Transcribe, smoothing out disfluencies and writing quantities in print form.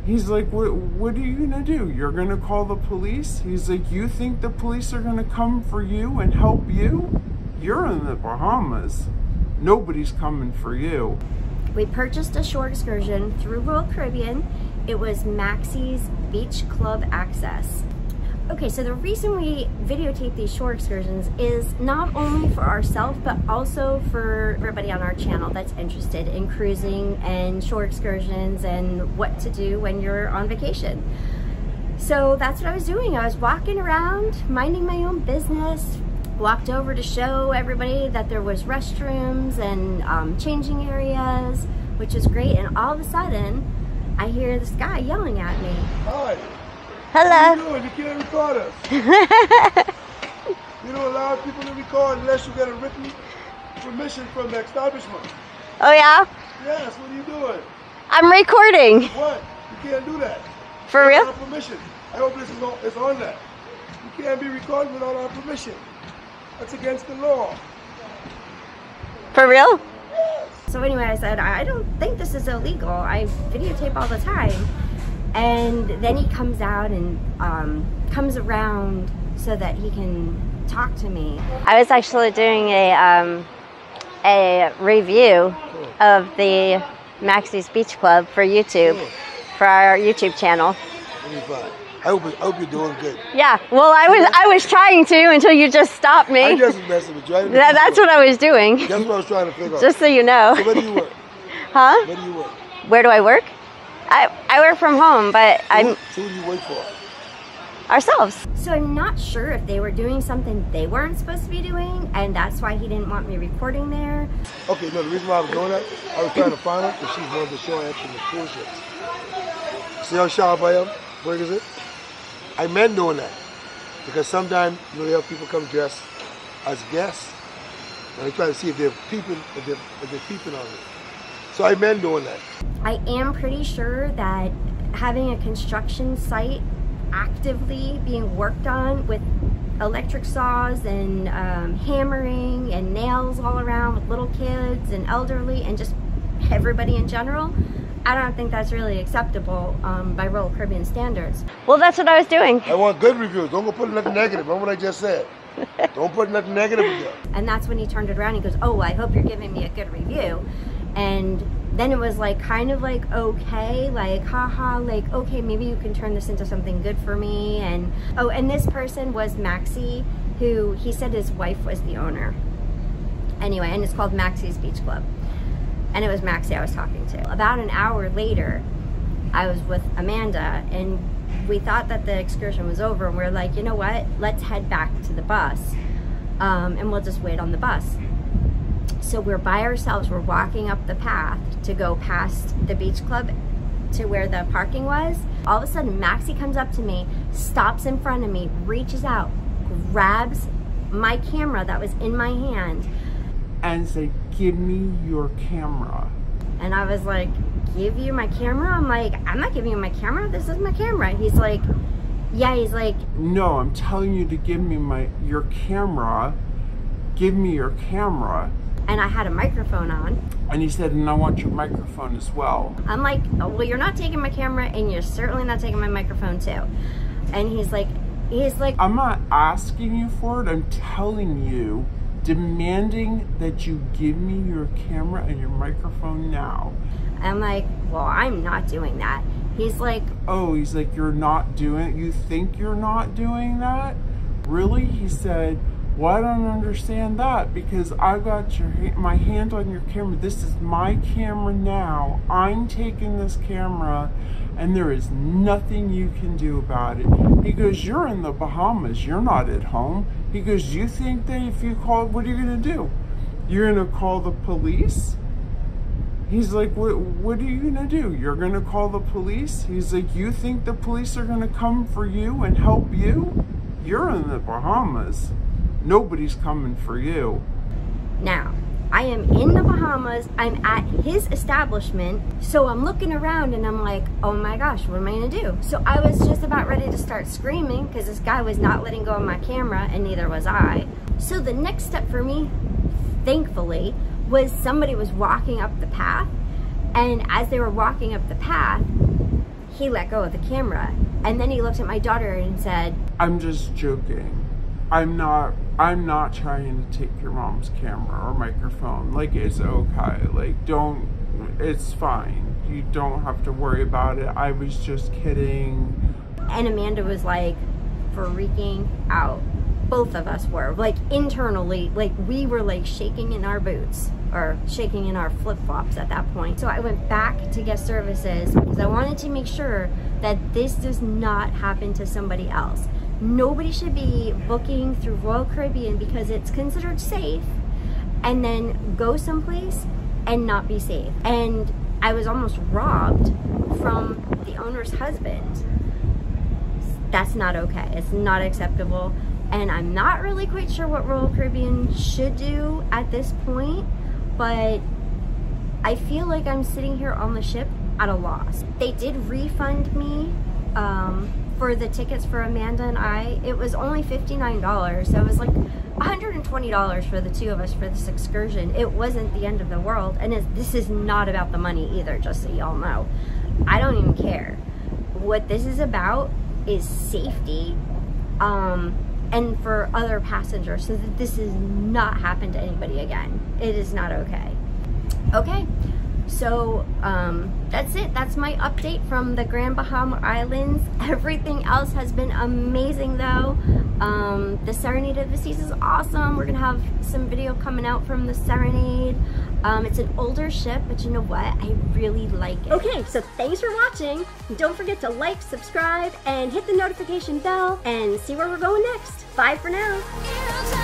He's like, what are you gonna do? You're gonna call the police? He's like, you think the police are gonna come for you and help you? You're in the Bahamas. Nobody's coming for you. We purchased a shore excursion through Royal Caribbean. It was Maxie's Beach Club Access. Okay, so the reason we videotape these shore excursions is not only for ourselves, but also for everybody on our channel that's interested in cruising and shore excursions and what to do when you're on vacation. So that's what I was doing. I was walking around, minding my own business, walked over to show everybody that there was restrooms and changing areas, which is great. And all of a sudden, I hear this guy yelling at me. Hi. Hello. What are you doing? You can't record us. You don't allow people to record unless you get a written permission from the establishment. Oh yeah? Yes, what are you doing? I'm recording. What? You can't do that. For real? Without our permission. I hope this is on that. You can't be recording without our permission. That's against the law. For real? Yes. So anyway, I said, I don't think this is illegal. I videotape all the time. And then he comes out and comes around so that he can talk to me. I was actually doing a review of the Maxie's Beach Club for YouTube, for our YouTube channel. I hope you're doing good. Yeah, well, I was trying to until you just stopped me. I just was messing with you. That's what I was doing. That's what I was trying to figure out. Just so you know. So where do you work? Huh? Where do you work? Where do I work? I work from home, but So who do you work for? Ourselves. So I'm not sure if they were doing something they weren't supposed to be doing, and that's why he didn't want me recording there. Okay, no, the reason why I was doing that, I was trying to find her because she's one of the shore action in the cruise ships. See how sharp I am? Where is it? I meant doing that because sometimes they have people come dressed as guests, and they try to see if they're peeping, if they're peeping on me. So I meant doing that. I am pretty sure that having a construction site actively being worked on with electric saws and hammering and nails all around with little kids and elderly and just everybody in general, I don't think that's really acceptable by Royal Caribbean standards. Well, that's what I was doing. I want good reviews. Don't go put nothing negative. Remember what I just said. Don't put nothing negative in there. And that's when he turned it around. He goes, oh, I hope you're giving me a good review. And then it was like kind of like, okay, like haha, like okay, maybe you can turn this into something good for me. And oh, and this person was Maxie, who he said his wife was the owner. Anyway, and it's called Maxie's Beach Club. And it was Maxie I was talking to. About an hour later, I was with Amanda, and we thought that the excursion was over, and we're like, you know what, let's head back to the bus, and we'll just wait on the bus. So we're by ourselves, we're walking up the path to go past the beach club to where the parking was. All of a sudden, Maxie comes up to me, stops in front of me, reaches out, grabs my camera that was in my hand, and said, give me your camera. And I was like, give you my camera? I'm like, I'm not giving you my camera, this is my camera. He's like, yeah, he's like, no, I'm telling you to give me your camera. Give me your camera. And I had a microphone on. And he said, and I want your microphone as well. I'm like, oh, well, you're not taking my camera, and you're certainly not taking my microphone too. And he's like, I'm not asking you for it, I'm telling you, demanding that you give me your camera and your microphone now. I'm like, well, I'm not doing that. He's like, oh, he's like, you're not doing it? You think you're not doing that? Really? He said, well, I don't understand that because I got my hand on your camera. This is my camera now. I'm taking this camera and there is nothing you can do about it. He goes, you're in the Bahamas. You're not at home. He goes, you think that if you call, what are you going to do? You're going to call the police? He's like, what are you going to do? You're going to call the police? He's like, you think the police are going to come for you and help you? You're in the Bahamas. Nobody's coming for you. Now, I am in the Bahamas. I'm at his establishment. So I'm looking around and I'm like, oh my gosh, what am I going to do? So I was just about ready to start screaming because this guy was not letting go of my camera, and neither was I. So the next step for me, thankfully, was somebody was walking up the path. And as they were walking up the path, he let go of the camera. And then he looked at my daughter and said, I'm just joking. I'm not trying to take your mom's camera or microphone. Like, it's okay. Like, it's fine. You don't have to worry about it. I was just kidding. And Amanda was like freaking out. Both of us were, like, internally, like, we were like shaking in our boots or shaking in our flip-flops at that point. So I went back to guest services because I wanted to make sure that this does not happen to somebody else. Nobody should be booking through Royal Caribbean because it's considered safe and then go someplace and not be safe. And I was almost robbed from the owner's husband. That's not okay. It's not acceptable. And I'm not really quite sure what Royal Caribbean should do at this point, but I feel like I'm sitting here on the ship at a loss. They did refund me for the tickets for Amanda and I. It was only $59, so it was like $120 for the two of us for this excursion. It wasn't the end of the world, and this is not about the money either, just so y'all know. I don't even care. What this is about is safety, and for other passengers, so that this does not happen to anybody again. It is not okay. Okay, so that's it. That's my update from the Grand Bahama Islands. Everything else has been amazing though. The Serenade of the Seas is awesome. We're gonna have some video coming out from the Serenade. It's an older ship, but you know what? I really like it. Okay, so thanks for watching. Don't forget to like, subscribe, and hit the notification bell and see where we're going next. Bye for now.